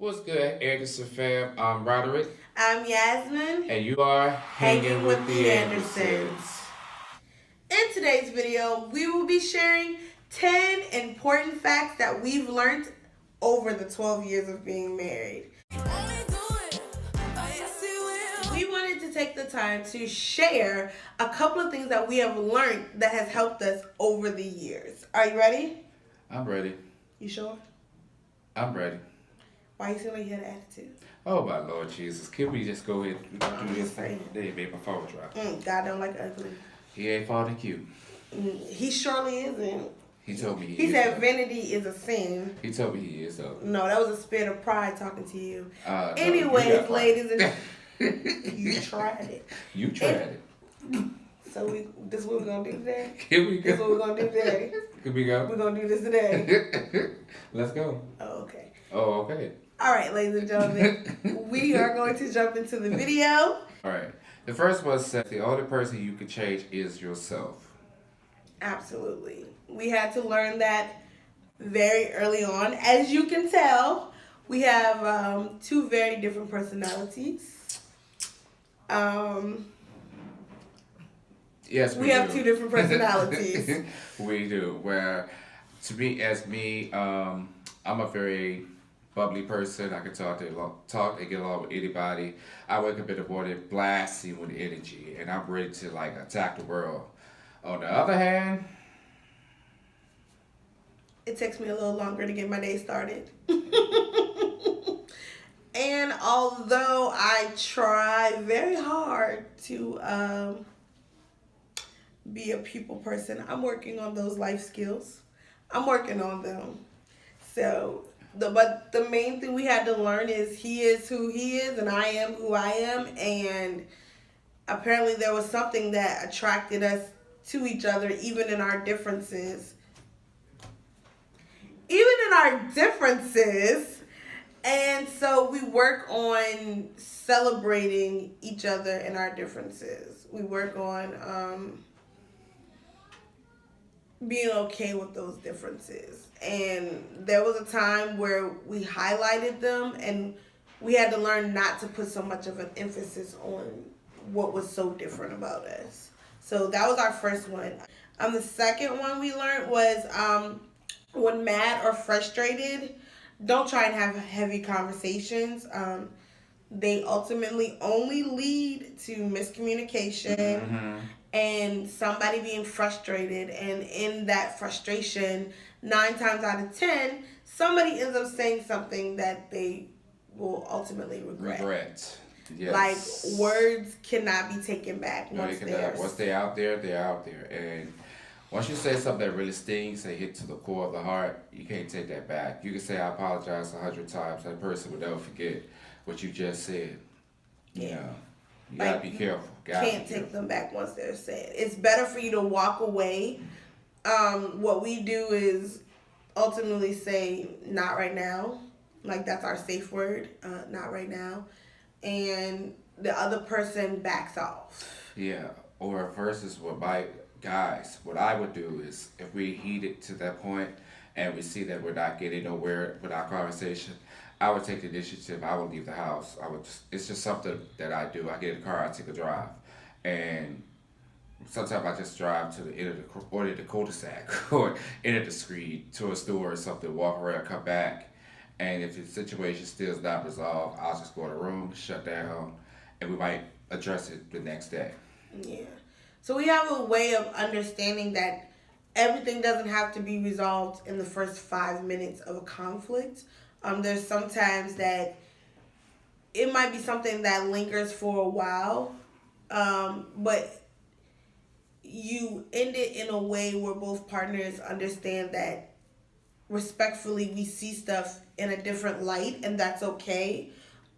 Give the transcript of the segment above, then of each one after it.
What's good, Anderson fam? I'm Roderick, I'm Yasmin, and you are hanging with the Andersons. In today's video, we will be sharing 10 important facts that we've learned over the 12 years of being married. We wanted to take the time to share a couple of things that we have learned that has helped us over the years. Are you ready? I'm ready. You sure? I'm ready. Why you seem like you had an attitude? Oh my Lord Jesus! Can we just go ahead and do this Right. thing? They made my phone drop. God don't like ugly. He ain't falling cute. He surely isn't. He told me He is, said though. vanity is a sin. He told me he is though. No, that was a spirit of pride talking to you. No, you Anyways, got pride. ladies and you tried it. You tried it. So this is what we're gonna do today. Here we This is what go. we're gonna do today. Here we go. We're gonna do this today. Let's go. Oh, okay. Oh, okay. All right, ladies and gentlemen, we are going to jump into the video. All right. The first one says the only person you can change is yourself. Absolutely. We had to learn that very early on. As you can tell, we have two very different personalities. Yes, We have two different personalities. We do. Where, to me, I'm a very bubbly person. I can talk and get along with anybody. I wake up in the morning blasting with energy, and I'm ready to like attack the world. On the other hand, It takes me a little longer to get my day started. And although I try very hard to be a people person, I'm working on those life skills. I'm working on them. So, but the main thing we had to learn is he is who he is and I am who I am. And apparently there was something that attracted us to each other, even in our differences. And so we work on celebrating each other and our differences. We work on being okay with those differences. And there was a time where we highlighted them and we had to learn not to put so much of an emphasis on what was so different about us. So that was our first one. The second one we learned was when mad or frustrated, don't try and have heavy conversations. They ultimately only lead to miscommunication and somebody being frustrated. And in that frustration, 9 times out of 10, somebody ends up saying something that they will ultimately regret. Yes. Like, words cannot be taken back No, you cannot. Once they're out there, they're out there. And once you say something that really stings, they hit to the core of the heart, you can't take that back. You can say, I apologize 100 times. That person will never forget what you just said. You know, you gotta be careful. Can't take them back once they're said. It's better for you to walk away. What we do is ultimately say, not right now. Like, that's our safe word, not right now. And the other person backs off. Yeah, or versus what I would do is if we heat it to that point and we see that we're not getting nowhere with our conversation, I would take the initiative. I would leave the house. It's just something that I do. I get in the car, I take a drive, and sometimes I just drive to the end of the cul-de-sac or end of the street to a store or something, walk around, come back. And if the situation still is not resolved, I'll just go in the room, shut down, and we might address it the next day. Yeah. So we have a way of understanding that everything doesn't have to be resolved in the first 5 minutes of a conflict. There's sometimes that it might be something that lingers for a while, but you end it in a way where both partners understand that respectfully we see stuff in a different light, and that's okay.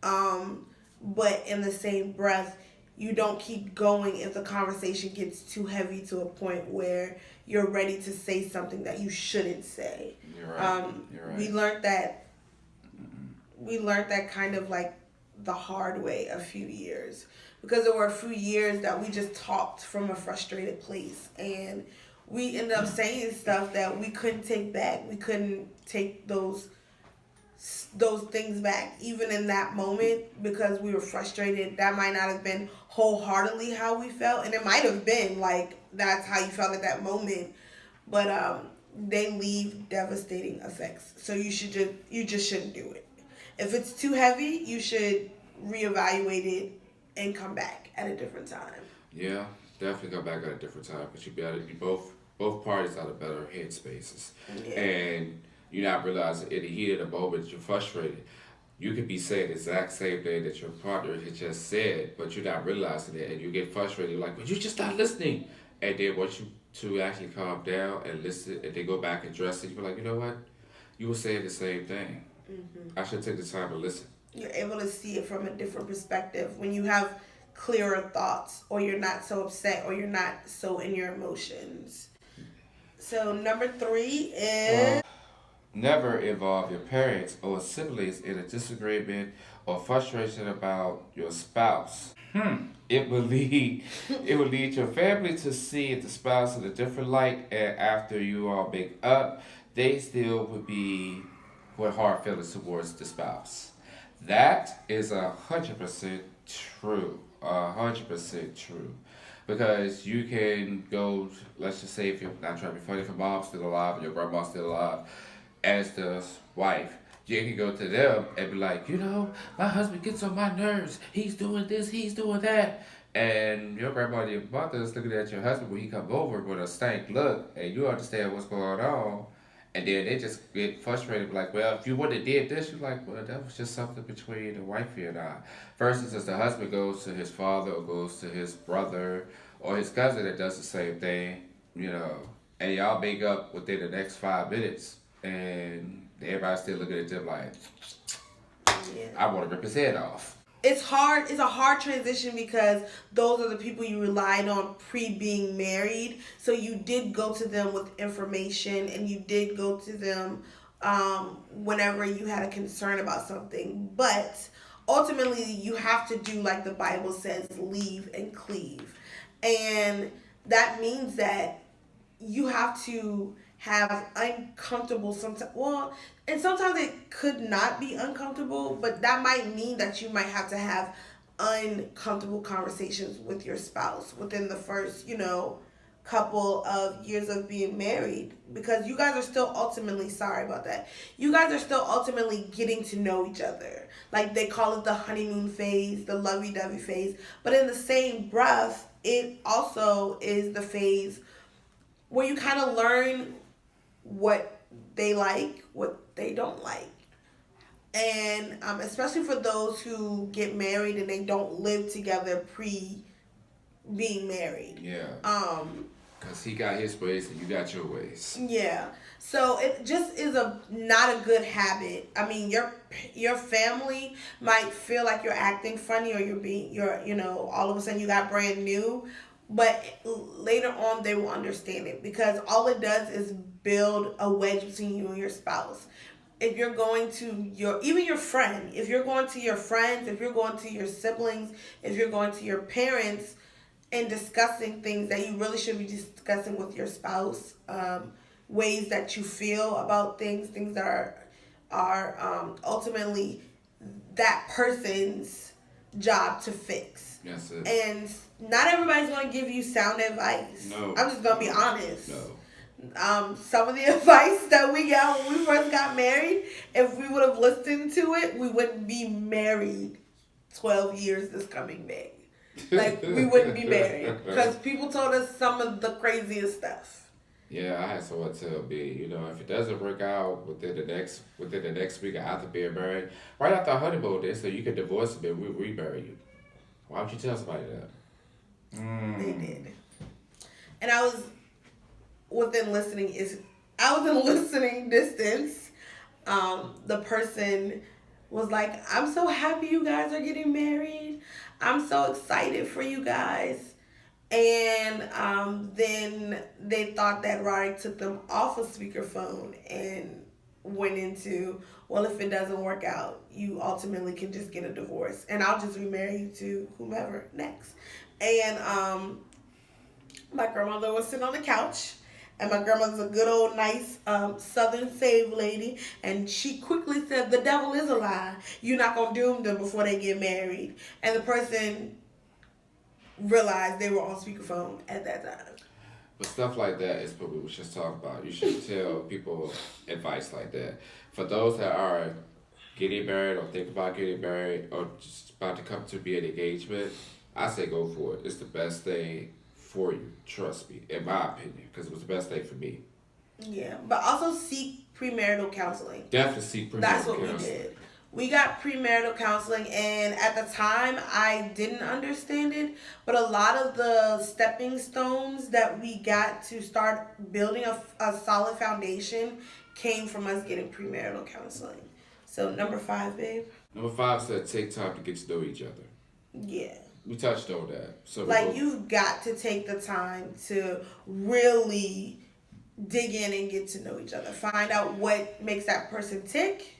But in the same breath, you don't keep going if the conversation gets too heavy to a point where you're ready to say something that you shouldn't say. You're right. You're right. We learned that kind of like the hard way a few years, because there were a few years that we just talked from a frustrated place, and we ended up saying stuff that we couldn't take back. We couldn't take those those things back, even in that moment, because we were frustrated. That might not have been wholeheartedly how we felt, and it might have been like that's how you felt at that moment, but they leave devastating effects. So you just shouldn't do it. If it's too heavy, you should reevaluate it and come back at a different time. Yeah, definitely come back at a different time because you both parties out of better headspaces, Yeah. and you're not realizing in the heat of the moment you're frustrated. You could be saying the exact same thing that your partner had just said, but you're not realizing it, and you get frustrated. You're like, "But you're just not listening." And then once you to actually calm down and listen, and they go back and address it, you're like, "You know what? You were saying the same thing. I should take the time to listen." You're able to see it from a different perspective when you have clearer thoughts, or you're not so upset, or you're not so in your emotions. So number 3 is Never involve your parents or siblings in a disagreement or frustration about your spouse. It will lead your family to see the spouse in a different light, and after you all make up, they still would be with hard feelings towards the spouse. That is 100% true. 100% true. Because you can go, let's just say, if you're not trying to be funny, if your mom's still alive and your grandma's still alive, as the wife, you can go to them and be like, my husband gets on my nerves. He's doing this, he's doing that. And your grandma and your mother is looking at your husband when he come over with a stank look, and you understand what's going on. And then they just get frustrated, like, well, if you would have did this, you're like, well, that was just something between the wifey and I. Versus as the husband goes to his father or goes to his brother or his cousin that does the same thing, and y'all make up within the next 5 minutes, and everybody's still looking at them like, yeah. I want to rip his head off. It's hard. It's a hard transition because those are the people you relied on pre-being married. So you did go to them with information, and you did go to them whenever you had a concern about something. But ultimately, you have to do like the Bible says, leave and cleave. And that means that you have to have uncomfortable sometimes. Well, and sometimes it could not be uncomfortable, but that might mean that you might have to have uncomfortable conversations with your spouse within the first, couple of years of being married, because you guys are still ultimately, sorry about that, you guys are still ultimately getting to know each other. Like they call it the honeymoon phase, the lovey-dovey phase, but in the same breath, it also is the phase where you kind of learn what they like, what they don't like. And especially for those who get married and they don't live together pre being married. Yeah. Because he got his ways and you got your ways. Yeah. So it just is not a good habit. I mean, your family might feel like you're acting funny, or you're all of a sudden you got brand new. But later on, they will understand it, because all it does is build a wedge between you and your spouse. If you're going to your friend, if you're going to your friends, if you're going to your siblings, if you're going to your parents and discussing things that you really should be discussing with your spouse, ways that you feel about things that are ultimately that person's job to fix. That's it. And not everybody's going to give you sound advice. No. I'm just going to be honest. No. Some of the advice that we got when we first got married, if we would have listened to it, we wouldn't be married 12 years this coming May. Like, we wouldn't be married, because people told us some of the craziest stuff. Yeah, I had someone tell me, if it doesn't work out within the next week after being married, right after our honeymoon, they said you can divorce him and we'll remarry you. Why would you tell somebody that? They did. And I was in listening distance. The person was like, I'm so happy you guys are getting married. I'm so excited for you guys. And then they thought that Rory took them off of speakerphone and went into, well, if it doesn't work out, you ultimately can just get a divorce, and I'll just remarry you to whomever next. And my grandmother was sitting on the couch, And my grandmother's a good old nice Southern save lady, and she quickly said, "The devil is a lie. You're not gonna doom them before they get married." And the person realized they were on speakerphone at that time. But stuff like that is what we were just talking about. You should tell people advice like that. For those that are getting married or think about getting married or just about to come to be an engagement, I say go for it. It's the best thing for you. Trust me, in my opinion, because it was the best thing for me. Yeah, but also seek premarital counseling. Definitely seek premarital That's what counseling. we did. We got premarital counseling, and at the time, I didn't understand it. But a lot of the stepping stones that we got to start building a solid foundation came from us getting premarital counseling. So, number 5, babe. Number 5 said take time to get to know each other. Yeah. We touched on that. So Like, you've got to take the time to really dig in and get to know each other. Find out what makes that person tick.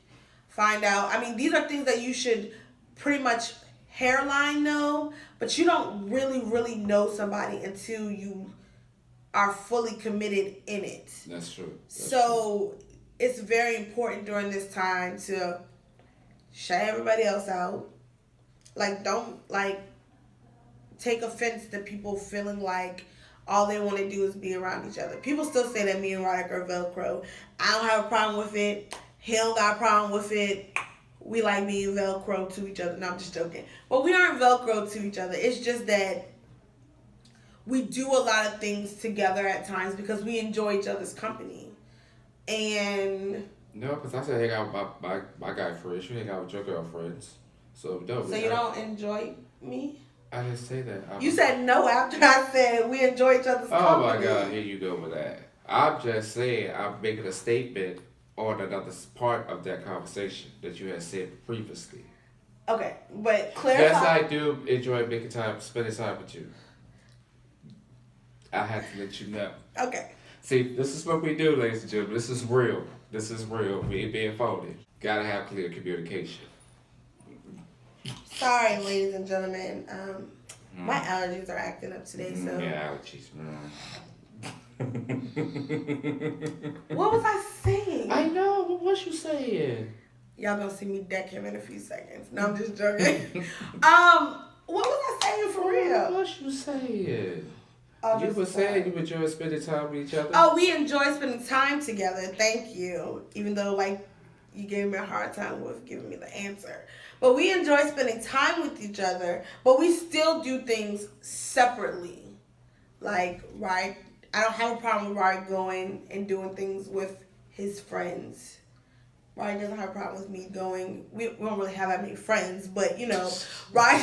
Find out, I mean, these are things that you should pretty much hairline know, but you don't really know somebody until you are fully committed in it. That's true. So it's very important during this time to shut everybody else out. Like, don't, like, take offense to people feeling like all they want to do is be around each other. People still say that me and Roderick are Velcro. I don't have a problem with it. He don't got a problem with it. We like being Velcro to each other. No, I'm just joking. But we aren't Velcro to each other. It's just that we do a lot of things together at times because we enjoy each other's company. And No, because I said hang out with my guy friends. You hang out with your girlfriends. So no. so you don't enjoy me? I didn't say that. You said no after I said we enjoy each other's company. Oh my God, here you go with that. I'm just saying, I'm making a statement on another part of that conversation that you had said previously. Okay, but clarify. Yes, I do enjoy spending time with you. I had to let you know. Okay. See, this is what we do, ladies and gentlemen. This is real. This is real. We ain't being phony. Gotta have clear communication. Sorry, ladies and gentlemen. My allergies are acting up today, so. Yeah, allergies. What was I saying? I know. What was you saying? Y'all gonna see me deck him in a few seconds. No, I'm just joking. What was I saying for What real? was you saying? Oh, You just were saying sorry. you enjoy spending time with each other? Oh, we enjoy spending time together. Thank you. Even though, like, you gave me a hard time with giving me the answer. But we enjoy spending time with each other, but we still do things separately. Like, right? I don't have a problem with Ryan going and doing things with his friends. Ryan doesn't have a problem with me going. We don't really have that many friends, but, you know, Ryan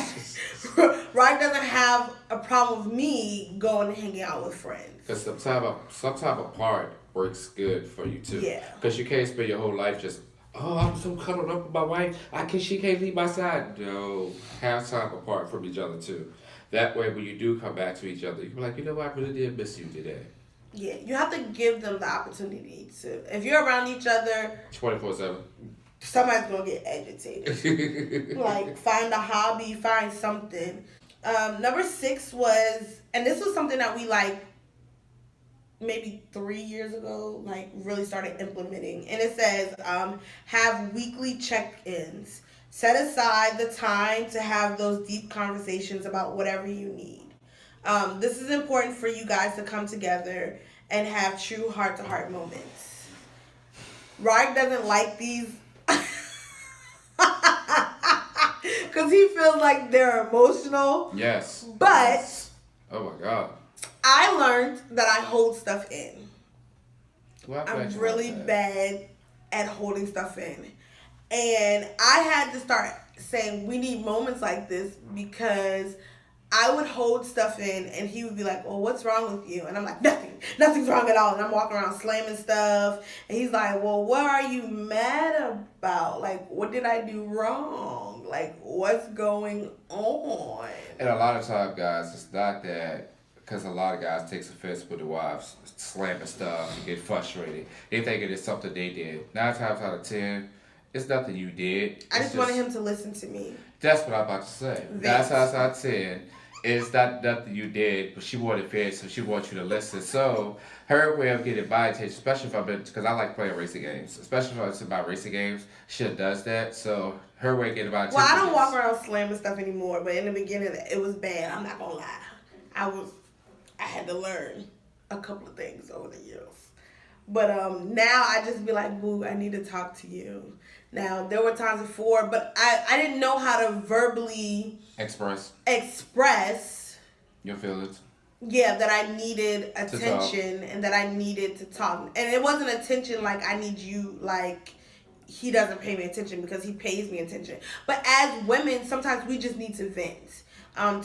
doesn't have a problem with me going and hanging out with friends. Because some type of part works good for you too. Yeah. Because you can't spend your whole life just, oh, I'm so cuddled up with my wife. She can't leave my side. No, have time apart from each other too. That way, when you do come back to each other, you can be like, you know what, I really did miss you today. Yeah, you have to give them the opportunity to. If you're around each other, 24/7. somebody's gonna get agitated. Like, find a hobby, find something. Number 6 was, and this was something that we like maybe 3 years ago, like really started implementing. And it says, have weekly check-ins. Set aside the time to have those deep conversations about whatever you need. This is important for you guys to come together and have true heart-to-heart moments. Ryan doesn't like these because he feels like they're emotional. Yes. But Oh my God. I learned that I hold stuff in. Well, I'm really bad at holding stuff in. And I had to start saying we need moments like this because I would hold stuff in and he would be like, well, what's wrong with you? And I'm like, nothing's wrong at all. And I'm walking around slamming stuff. And he's like, well, what are you mad about? Like, what did I do wrong? Like, what's going on? And a lot of times, guys, it's not that, because a lot of guys takes offense with the wives slamming stuff and get frustrated. They think it is something they did. 9 times out of 10, it's nothing you did. I just wanted him to listen to me. That's what I'm about to say. Vent. 9 times out of 10, it's not nothing you did, but she wanted fair, so she wants you to listen. So her way of getting my attention, especially if I've been, because I like playing racing games, especially if it's about racing games, she does that. So her way of getting my attention. Well, I don't walk around slamming stuff anymore, but in the beginning, it was bad. I'm not gonna lie. I had to learn a couple of things over the years. But now I just be like, boo, I need to talk to you. Now, there were times before, but I didn't know how to verbally express your feelings. Yeah, that I needed attention and that I needed to talk. And it wasn't attention like I need you, like he doesn't pay me attention, because he pays me attention. But as women, sometimes we just need to vent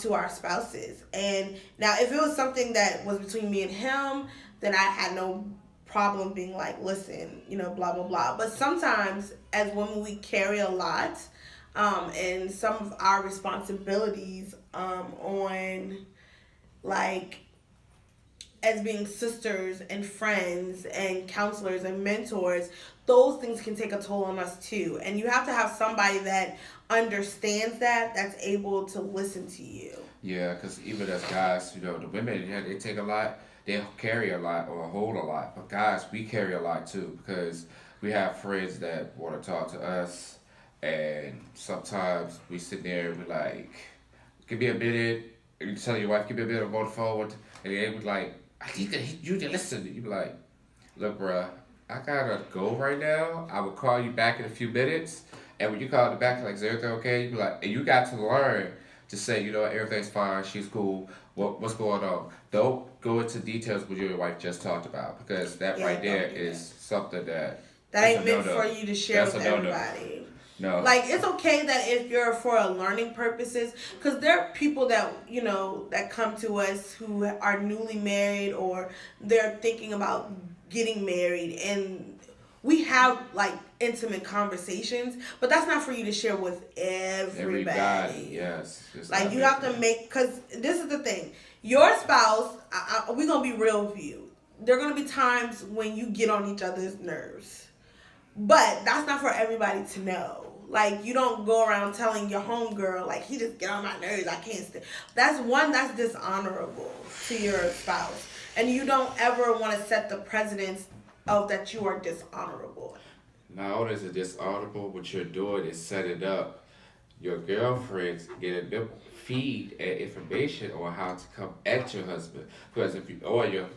to our spouses. And now if it was something that was between me and him, then I had no problem being like, listen, blah, blah, blah. But sometimes as women, we carry a lot, and some of our responsibilities on, like, as being sisters and friends and counselors and mentors, those things can take a toll on us too. And you have to have somebody that understands that's able to listen to you. Yeah, because even as guys, the women, they take a lot. They carry a lot or hold a lot. But guys, we carry a lot too, because we have friends that want to talk to us, and sometimes we sit there and we like, give me a minute, and you tell your wife, give me a minute, I'm on the phone, and they be like, I need you to listen. You be like, look, bruh, I gotta go right now. I will call you back in a few minutes, and when you call me back, like, is everything okay? You be like, and you got to learn to say, everything's fine, she's cool, what's going on. Don't go into details what your wife just talked about, because that right there is something that ain't meant for you to share with everybody. No. Like, it's okay that if you're for a learning purposes, because there are people that, that come to us who are newly married, or they're thinking about getting married, and we have, like, intimate conversations, but that's not for you to share with everybody. Yes. Like, you have to make, because this is the thing. Your spouse, we're going to be real with you. There are going to be times when you get on each other's nerves. But that's not for everybody to know. Like, you don't go around telling your homegirl, like, he just get on my nerves, I can't stand. That's dishonorable to your spouse. And you don't ever want to set the precedence of that you are dishonorable. Not only is it dishonorable, what you're doing is setting up your girlfriends getting them feed and information on how to come at your husband. Because if you, or your,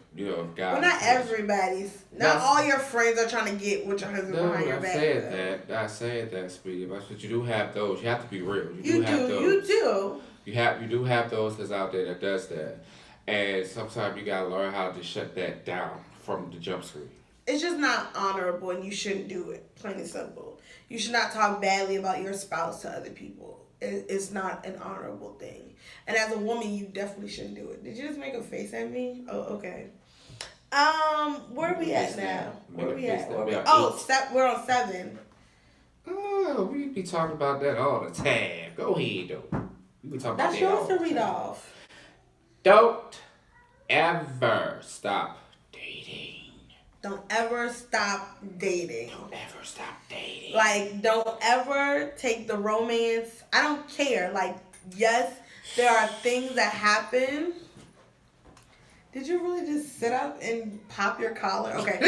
guys. Well, not everybody's. Not all your friends are trying to get with your husband behind your back. Not saying that, sweetie. But you do have those. You have to be real. You do. You do have those that's out there that does that. And sometimes you gotta learn how to shut that down from the jump screen. It's just not honorable, and you shouldn't do it. Plain and simple. You should not talk badly about your spouse to other people. It's not an honorable thing. And as a woman, you definitely shouldn't do it. Did you just make a face at me? Oh, okay. Where are we at now? Where we at? We're on 7. Oh, we be talking about that all the time. Go ahead, though. We be talking about that. That's yours to read off. Don't ever stop dating. Don't ever stop dating. Don't ever stop dating. Like, don't ever take the romance. I don't care. Like, yes, there are things that happen. Did you really just sit up and pop your collar? Okay.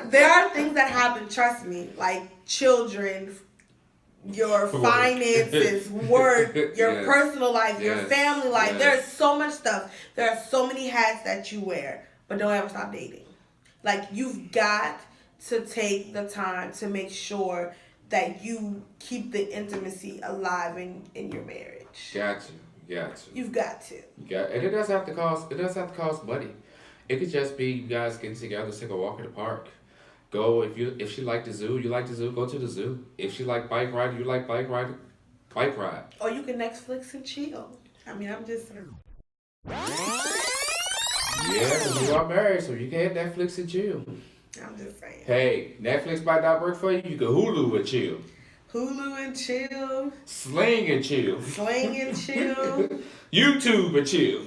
There are things that happen, trust me. Like, children, your finances, work, your personal life, your family life. There's so much stuff. There are so many hats that you wear. But don't ever stop dating. Like, you've got to take the time to make sure that you keep the intimacy alive in your marriage. Got you. You've got to. And it doesn't have to cost. It doesn't have to cost money. It could just be you guys getting together, take a walk in the park. Go if she like the zoo, you like the zoo. Go to the zoo. If she like bike riding, you like bike riding. Bike ride. Or you can Netflix and chill. I mean, I'm just. Yeah, you are married, so you can't Netflix and chill. I'm just saying. Hey, Netflix might not work for you. You can Hulu and chill. Hulu and chill. Sling and chill. YouTube and chill.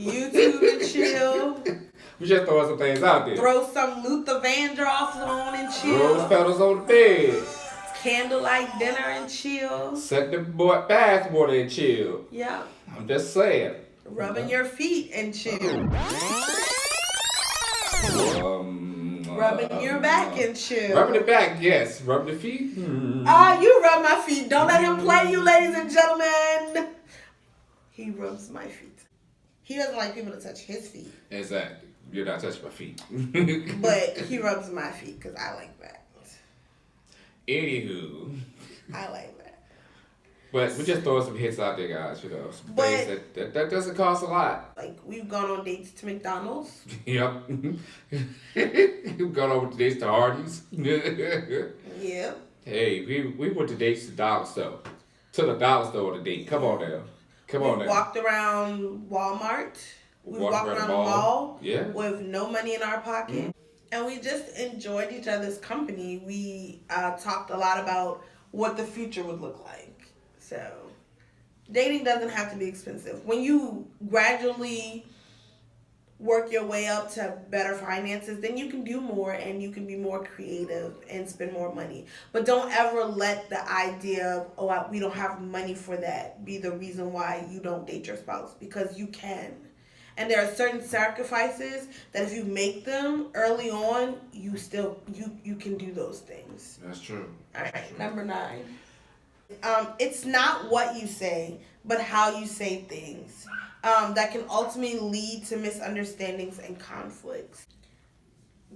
We just throwing some things out there. Throw some Luther Vandross on and chill. Rose petals on the bed. Candlelight dinner and chill. Set the bath water and chill. Yeah. I'm just saying. Rubbing your feet and chill. Rubbing your back and chill. Rubbing the back, yes. Rubbing the feet. You rub my feet. Don't let him play you, ladies and gentlemen. He rubs my feet. He doesn't like people to touch his feet. Exactly. You're not touching my feet. But he rubs my feet because I like that. Anywho. I like that. But we're just throwing some hits out there, guys. Some But- things that doesn't cost a lot. Like, we've gone on dates to McDonald's. Yep. We've gone over to dates to Hardee's. Yeah. Hey, we went to dates to Dollar Store. To the Dollar Store on a date. Come on now. Come on We now. walked around Walmart. We Walked walked around around the the mall. mall Yeah. with no money in our pocket. Mm-hmm. And we just enjoyed each other's company. We talked a lot about what the future would look like. So, dating doesn't have to be expensive. When you gradually work your way up to better finances, then you can do more and you can be more creative and spend more money. But don't ever let the idea of, we don't have money for that, be the reason why you don't date your spouse, because you can. And there are certain sacrifices that if you make them early on, you can do those things. That's true. All right, That's true. number 9. It's not what you say, but how you say things that can ultimately lead to misunderstandings and conflicts.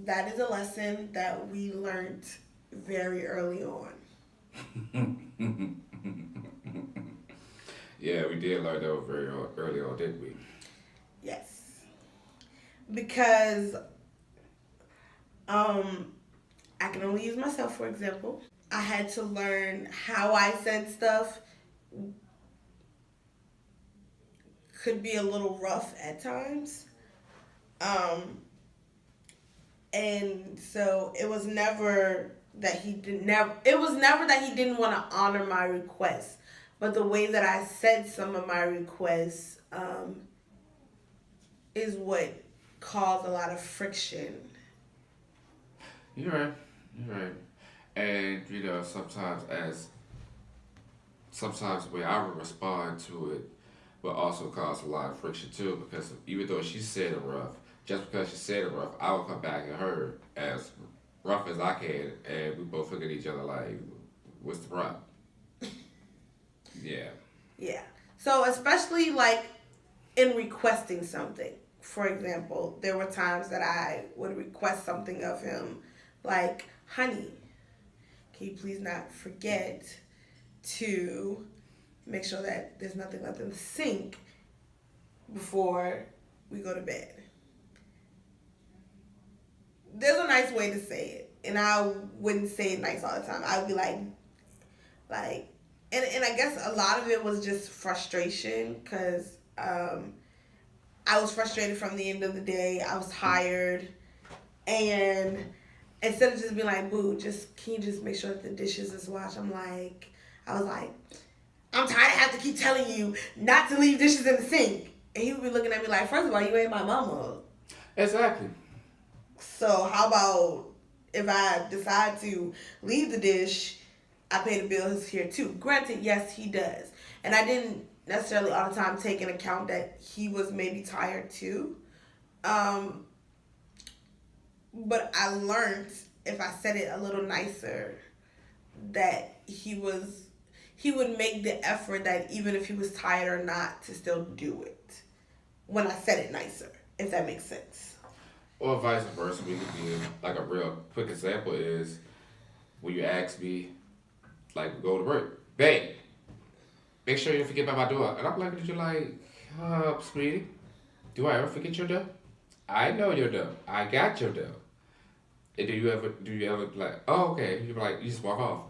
That is a lesson that we learned very early on. Yeah, we did learn that very early on, didn't we? Yes. Because I can only use myself for example. I had to learn how I said stuff could be a little rough at times. And so it was never that he didn't want to honor my requests, but the way that I said some of my requests is what caused a lot of friction. You're right. And sometimes the way I would respond to it will also cause a lot of friction too, because even though she said it rough, just because she said it rough, I would come back at her as rough as I can, and we both look at each other like, what's the problem? Yeah. Yeah. So especially like in requesting something. For example, there were times that I would request something of him like, honey, can you please not forget to make sure that there's nothing left in the sink before we go to bed. There's a nice way to say it, and I wouldn't say it nice all the time. I would be like, and I guess a lot of it was just frustration, because I was frustrated from the end of the day. I was tired, and instead of just being like, boo, can you just make sure that the dishes is washed? I was like, I'm tired. I have to keep telling you not to leave dishes in the sink. And he would be looking at me like, first of all, you ain't my mama. Exactly. So how about if I decide to leave the dish, I pay the bills here too. Granted, yes, he does. And I didn't necessarily all the time take into account that he was maybe tired too. But I learned if I said it a little nicer that he would make the effort that even if he was tired or not to still do it when I said it nicer, if that makes sense. Or vice versa. We could be like a real quick example is when you ask me, like, go to work, babe, make sure you don't forget about my door. And I'm looking at you like, sweetie, do I ever forget your door? I know your door. I got your door. And do you ever be like, oh, okay? You be like, you just walk off.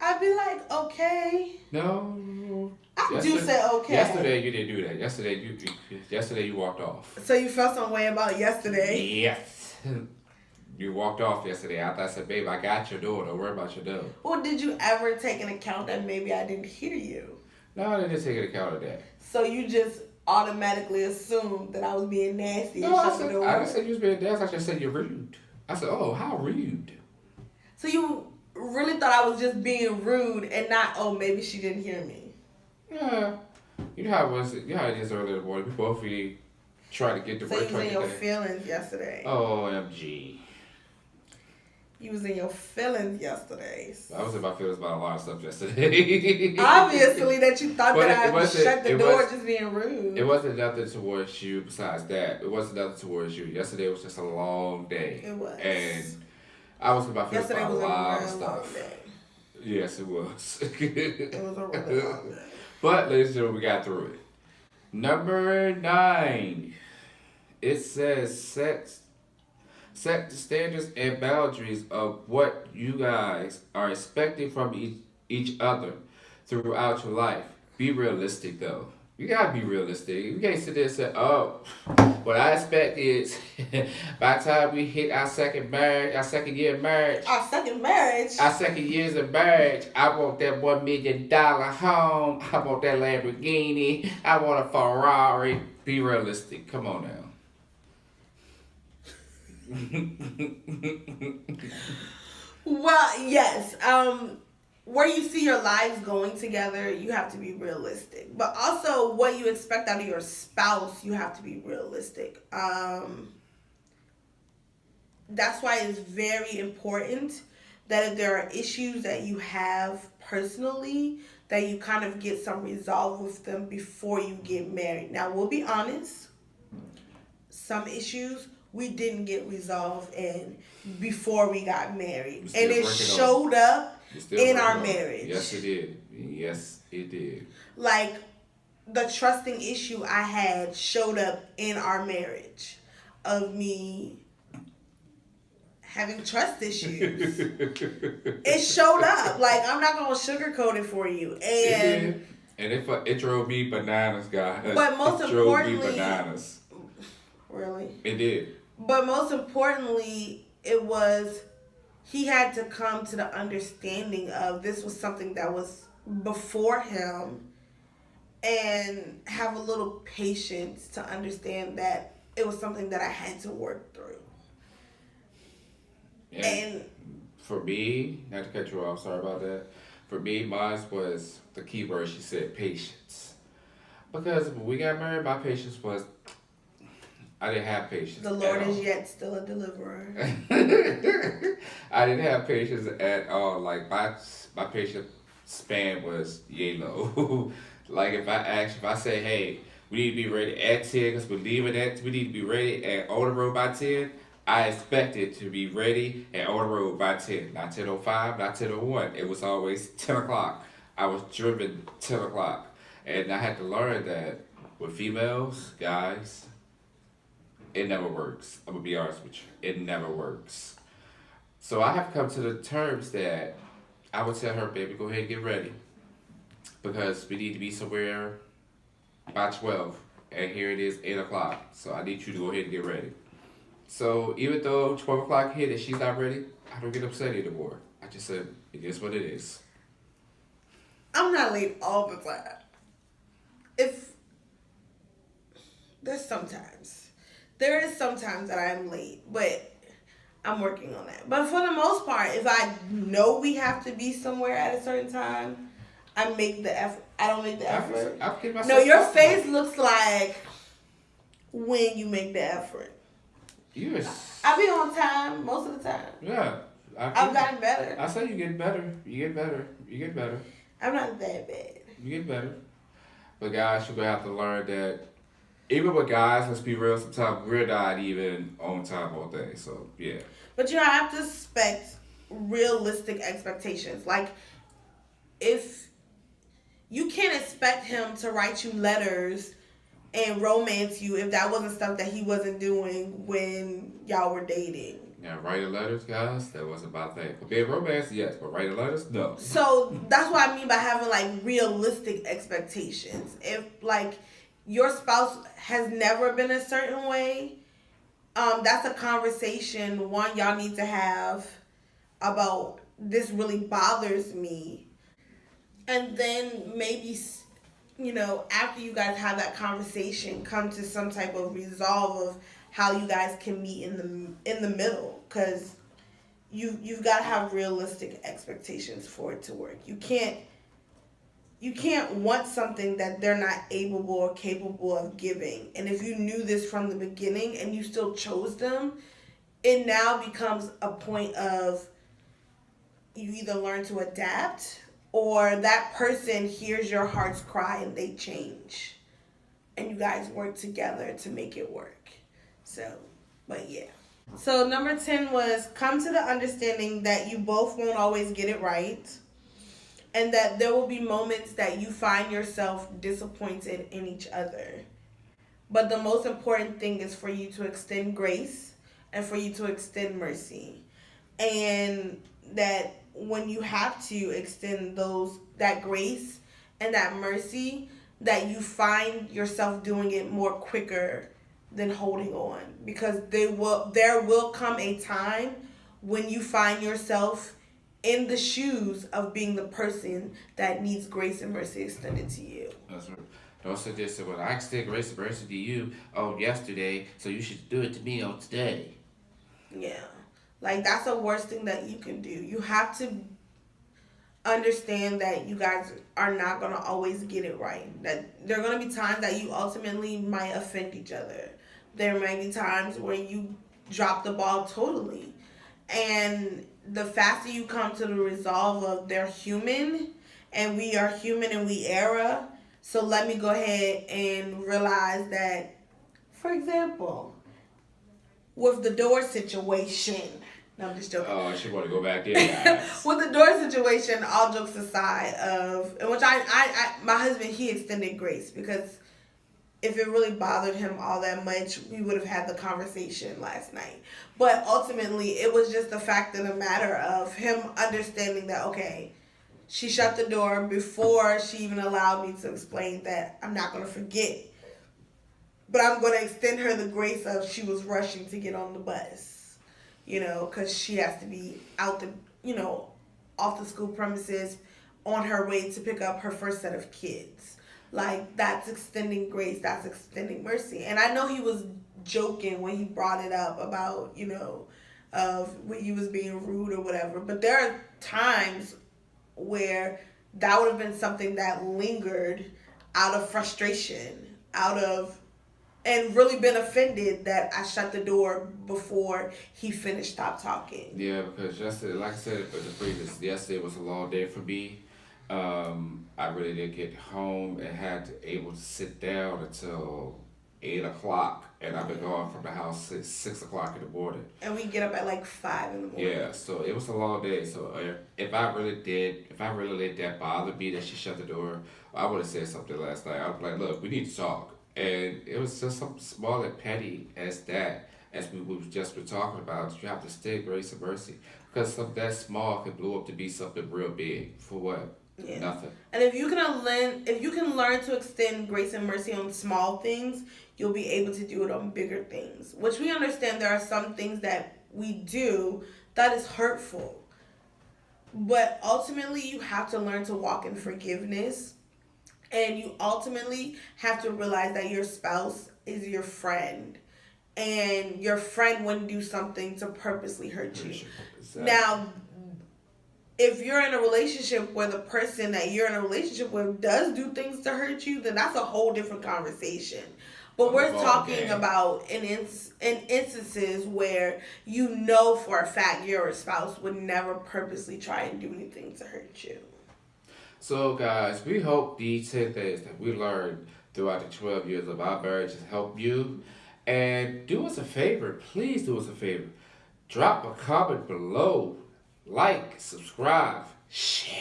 I'd be like, okay. No. I do say okay. Yesterday you didn't do that. Yesterday you walked off. So you felt some way about yesterday? Yes. You walked off yesterday. After I said, babe, I got your door. Don't worry about your door. Or did you ever take an account that maybe I didn't hear you? No, I didn't take account of that. So you just automatically assumed that I was being nasty? No, I didn't say you was being nasty. I just said you're rude. I said, oh, how rude. So you really thought I was just being rude and not, oh, maybe she didn't hear me? Yeah. You know how it was. You know how it is early in the morning. We both really try to get to So work. you was in your feelings yesterday. OMG. You was in your feelings yesterday. I was in my feelings about a lot of stuff yesterday. Obviously, that you thought But that it I wasn't- shut the it door was- just being rude. It wasn't nothing towards you besides that. It wasn't nothing towards you. Yesterday was just a long day. It was. And I was in my feelings Yesterday about was a lot a of real long stuff. day. Yes, it was. It was a really long day. But, ladies and gentlemen, we got through it. Number 9. It says set the standards and boundaries of what you guys are expecting from each other throughout your life. Be realistic, though. You gotta be realistic. You can't sit there and say, "Oh, what I expect is by the time we hit our second year of marriage, Our second marriage. our second years of marriage, I want that $1 million home. I want that Lamborghini. I want a Ferrari." Be realistic. Come on now. Well, yes. Where you see your lives going together, you have to be realistic. But also, what you expect out of your spouse, you have to be realistic. That's why it's very important that if there are issues that you have personally, that you kind of get some resolve with them before you get married. Now, we'll be honest. Some issues we didn't get resolved in before we got married. We still And it working on showed up You're still in working our on it. marriage. Yes, it did. Yes, it did. Like, the trusting issue I had showed up in our marriage of me having trust issues. It showed up. Like, I'm not going to sugarcoat it for you. And And it drove me bananas, guys. But most it drove me importantly- bananas. really. It did. But most importantly, it was he had to come to the understanding of this was something that was before him and have a little patience to understand that it was something that I had to work through. And for me, not to cut you off, sorry about that. For me, mine was the key word she said, patience. Because when we got married, my patience was, I didn't have patience. the Lord at all. is yet still a deliverer. I didn't have patience at all. Like my patience span was yay low. Like if I say, hey, we need to be ready at 10 because we're leaving we need to be ready and on the road by 10. I expected to be ready and on the road by 10. Not 10:05, not 10:01. It was always 10 o'clock. I was driven 10 o'clock. And I had to learn that with females, guys, it never works. I'm going to be honest with you. It never works. So I have come to the terms that I would tell her, baby, go ahead and get ready. Because we need to be somewhere by 12. And here it is, 8 o'clock. So I need you to go ahead and get ready. So even though 12 o'clock hit and she's not ready, I don't get upset anymore. I just said, it is what it is. I'm not late all the time. There is sometimes that I'm late, but I'm working on that. But for the most part, if I know we have to be somewhere at a certain time, I make the effort. I don't make the effort. I'm kidding myself. No, your face looks like when you make the effort. I be on time most of the time. Yeah. I've gotten better. I say you get better. You get better. You get better. I'm not that bad. You get better. But guys, you're going to have to learn that even with guys, let's be real, sometimes we're not even on time all day. So, yeah. But you have to expect realistic expectations. Like, if you can't expect him to write you letters and romance you if that wasn't stuff that he wasn't doing when y'all were dating. Now, writing letters, guys, that wasn't my thing. But being romance, yes. But writing letters, no. So that's what I mean by having like realistic expectations. If like your spouse has never been a certain way, that's a conversation one y'all need to have about this really bothers me. And then maybe, you know, after you guys have that conversation, come to some type of resolve of how you guys can meet in the middle, because you've got to have realistic expectations for it to work. You can't you can't want something that they're not able or capable of giving. And if you knew this from the beginning and you still chose them, it now becomes a point of you either learn to adapt or that person hears your heart's cry and they change. And you guys work together to make it work. So, but yeah. So number 10 was come to the understanding that you both won't always get it right. And that there will be moments that you find yourself disappointed in each other. But the most important thing is for you to extend grace and for you to extend mercy. And that when you have to extend that grace and that mercy, that you find yourself doing it more quicker than holding on. Because there will come a time when you find yourself in the shoes of being the person that needs grace and mercy extended to you. That's right. Don't sit there and say, well, I extend grace and mercy to you on yesterday, so you should do it to me on today. Yeah. Like, that's the worst thing that you can do. You have to understand that you guys are not going to always get it right. That there are going to be times that you ultimately might offend each other. There may be times where you drop the ball totally. And the faster you come to the resolve of they're human and we are human and we err, so let me go ahead and realize that, for example, with the door situation. No, I'm just joking. Oh, she want to go back there, guys. With the door situation, all jokes aside, in which my husband, he extended grace because if it really bothered him all that much, we would have had the conversation last night. But ultimately, it was just the fact of the matter of him understanding that, okay, she shut the door before she even allowed me to explain that I'm not going to forget. But I'm going to extend her the grace of she was rushing to get on the bus, because she has to be out off the school premises on her way to pick up her first set of kids. Like, that's extending grace, that's extending mercy. And I know he was joking when he brought it up about, of when he was being rude or whatever. But there are times where that would have been something that lingered out of frustration, and really been offended that I shut the door before he stopped talking. Yeah, because yesterday, like I said, yesterday was a long day for me. I really didn't get home and able to sit down until 8 o'clock, and I've been gone from the house since 6 o'clock in the morning. And we get up at like 5 in the morning. Yeah, so it was a long day. So if I really let that bother me that she shut the door, I would have said something last night. I was like, look, we need to talk. And it was just something small and petty as that, as we just been talking about. You have to stay grace and mercy. Because something that small can blow up to be something real big. For what? Yeah. Nothing. And if you can learn to extend grace and mercy on small things, you'll be able to do it on bigger things. Which we understand there are some things that we do that is hurtful. But ultimately, you have to learn to walk in forgiveness. And you ultimately have to realize that your spouse is your friend. And your friend wouldn't do something to purposely hurt you. Exactly. Now, if you're in a relationship where the person that you're in a relationship with does do things to hurt you, then that's a whole different conversation. But we're talking about in instances where you know for a fact your spouse would never purposely try and do anything to hurt you. So, guys, we hope these 10 things that we learned throughout the 12 years of our marriage has helped you. And do us a favor. Please do us a favor. Drop a comment below. Like, subscribe, share.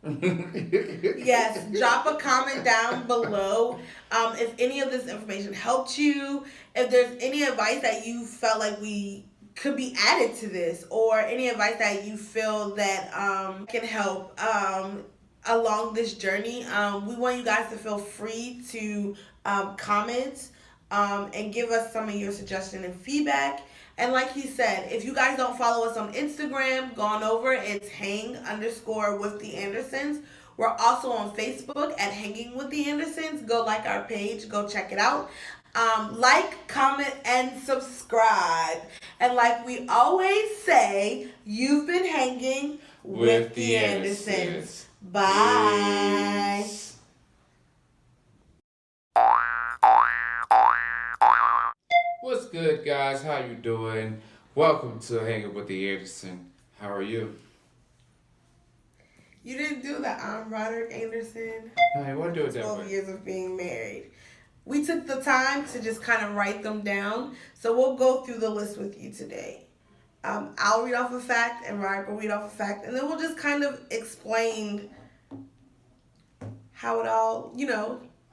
Yes, drop a comment down below if any of this information helped you, if there's any advice that you felt like we could be added to this, or any advice that you feel that can help along this journey. We want you guys to feel free to comment and give us some of your suggestion and feedback. And like he said, if you guys don't follow us on Instagram, go on over. It's hang_with_the_Andersons. We're also on Facebook at Hanging with the Andersons. Go like our page. Go check it out. Like, comment, and subscribe. And like we always say, you've been hanging with the Andersons. Bye. Peace. What's good, guys? How you doing? Welcome to Hanging with the Anderson. How are you? You didn't do the I'm Roderick Anderson. Hey, what do it that 12 way? years of being married. We took the time to just kind of write them down. So we'll go through the list with you today. I'll read off a fact and Roderick will read off a fact. And then we'll just kind of explain how it all,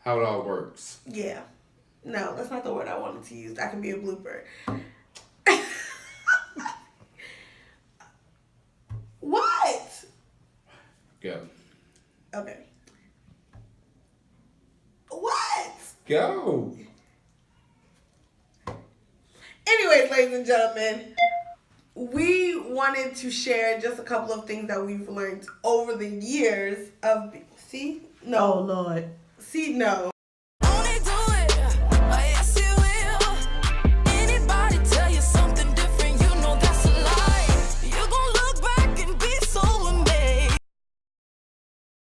How it all works. yeah. No, that's not the word I wanted to use. That can be a blooper. What? Go. Okay. What? Go. Anyways, ladies and gentlemen, we wanted to share just a couple of things that we've learned over the years of. See? No. Oh Lord. See? No.